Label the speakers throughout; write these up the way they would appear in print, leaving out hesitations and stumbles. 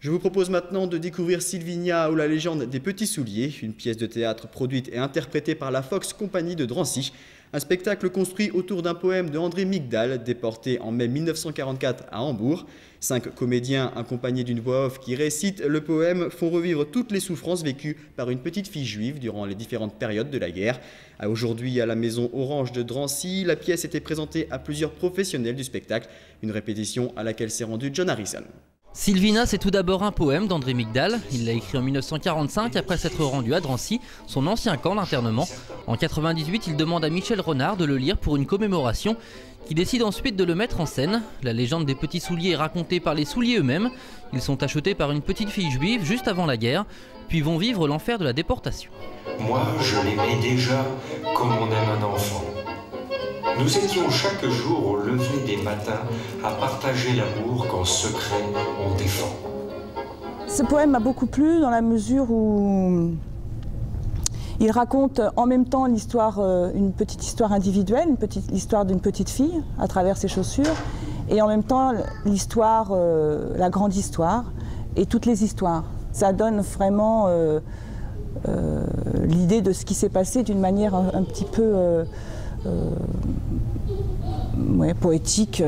Speaker 1: Je vous propose maintenant de découvrir Sylvinia ou la légende des petits souliers, une pièce de théâtre produite et interprétée par la Fox Company de Drancy. Un spectacle construit autour d'un poème de André Migdal, déporté en mai 1944 à Hambourg. 5 comédiens accompagnés d'une voix off qui récitent le poème font revivre toutes les souffrances vécues par une petite fille juive durant les différentes périodes de la guerre. Aujourd'hui, à la Maison Orange de Drancy, la pièce était présentée à plusieurs professionnels du spectacle, une répétition à laquelle s'est rendu John Harrison.
Speaker 2: Sylvina, c'est tout d'abord un poème d'André Migdal. Il l'a écrit en 1945 après s'être rendu à Drancy, son ancien camp d'internement. En 1998, il demande à Michel Renard de le lire pour une commémoration, qui décide ensuite de le mettre en scène. La légende des petits souliers est racontée par les souliers eux-mêmes. Ils sont achetés par une petite fille juive juste avant la guerre, puis vont vivre l'enfer de la déportation.
Speaker 3: Moi, je l'aimais déjà comme on aime un enfant. Nous étions chaque jour au lever des matins à partager l'amour qu'en secret on défend.
Speaker 4: Ce poème m'a beaucoup plu dans la mesure où il raconte en même temps l'histoire, une petite histoire individuelle, l'histoire d'une petite fille à travers ses chaussures, et en même temps l'histoire, la grande histoire et toutes les histoires. Ça donne vraiment l'idée de ce qui s'est passé d'une manière un petit peu poétique.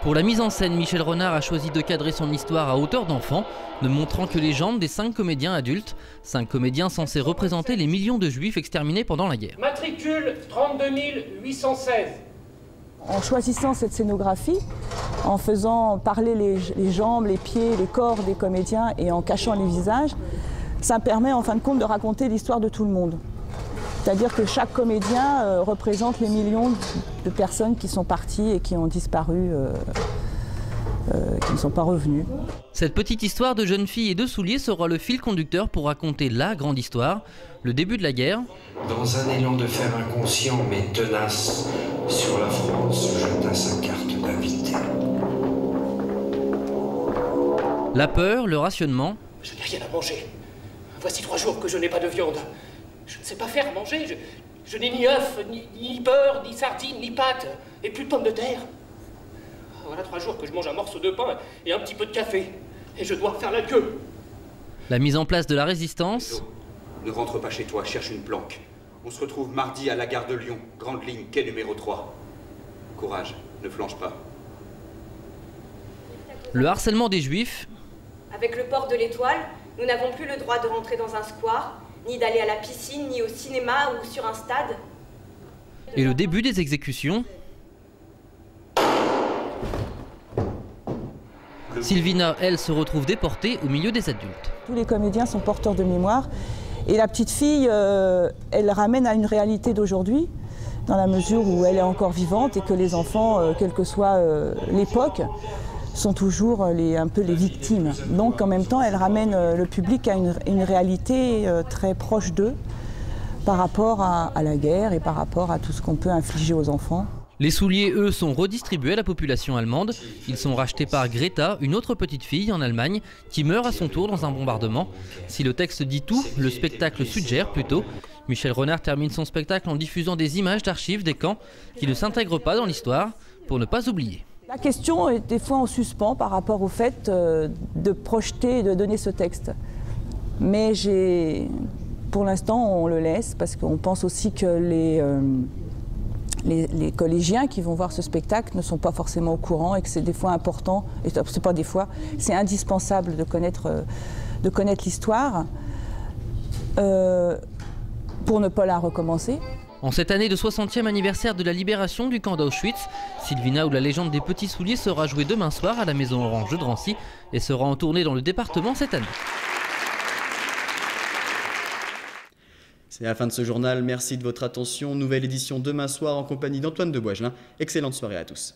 Speaker 2: Pour la mise en scène, Michel Renard a choisi de cadrer son histoire à hauteur d'enfant, ne montrant que les jambes des 5 comédiens adultes. 5 comédiens censés représenter les millions de juifs exterminés pendant la guerre.
Speaker 5: Matricule 32 816.
Speaker 4: En choisissant cette scénographie, en faisant parler les jambes, les pieds, les corps des comédiens et en cachant les visages, ça permet en fin de compte de raconter l'histoire de tout le monde. C'est-à-dire que chaque comédien représente les millions de personnes qui sont parties et qui ont disparu, qui ne sont pas revenues.
Speaker 2: Cette petite histoire de jeune fille et de souliers sera le fil conducteur pour raconter la grande histoire, le début de la guerre.
Speaker 3: Dans un élan de fer inconscient mais tenace, sur la France jeta sa carte d'invité.
Speaker 2: La peur, le rationnement.
Speaker 5: Je n'ai rien à manger. Voici 3 jours que je n'ai pas de viande. Je ne sais pas faire à manger. Je n'ai ni œufs, ni beurre, ni sardines, ni pâtes, et plus de pommes de terre. Voilà 3 jours que je mange un morceau de pain et un petit peu de café. Et je dois faire la queue.
Speaker 2: La mise en place de la résistance.
Speaker 6: Ne rentre pas chez toi, cherche une planque. On se retrouve mardi à la gare de Lyon, grande ligne, quai numéro 3. Courage, ne flanche pas.
Speaker 2: Le harcèlement des juifs.
Speaker 7: Avec le port de l'Étoile, nous n'avons plus le droit de rentrer dans un square, ni d'aller à la piscine, ni au cinéma ou sur un stade.
Speaker 2: Et le début des exécutions. Sylvina, elle, se retrouve déportée au milieu des adultes.
Speaker 4: Tous les comédiens sont porteurs de mémoire et la petite fille, elle ramène à une réalité d'aujourd'hui, dans la mesure où elle est encore vivante et que les enfants, quelle que soit l'époque, sont toujours un peu les victimes. Donc en même temps, elle ramène le public à une réalité très proche d'eux par rapport à la guerre et par rapport à tout ce qu'on peut infliger aux enfants.
Speaker 2: Les souliers, eux, sont redistribués à la population allemande. Ils sont rachetés par Greta, une autre petite fille en Allemagne, qui meurt à son tour dans un bombardement. Si le texte dit tout, le spectacle suggère plutôt. Michel Renard termine son spectacle en diffusant des images d'archives des camps qui ne s'intègrent pas dans l'histoire, pour ne pas oublier.
Speaker 4: La question est des fois en suspens par rapport au fait de projeter et de donner ce texte. Mais pour l'instant, on le laisse parce qu'on pense aussi que les collégiens qui vont voir ce spectacle ne sont pas forcément au courant et que c'est des fois important, et c'est pas des fois, c'est indispensable de connaître l'histoire pour ne pas la recommencer.
Speaker 2: En cette année de 60e anniversaire de la libération du camp d'Auschwitz, Sylvina ou la légende des petits souliers sera jouée demain soir à la Maison Orange de Drancy et sera en tournée dans le département cette année.
Speaker 1: C'est la fin de ce journal, merci de votre attention. Nouvelle édition demain soir en compagnie d'Antoine de Boigelin. Excellente soirée à tous.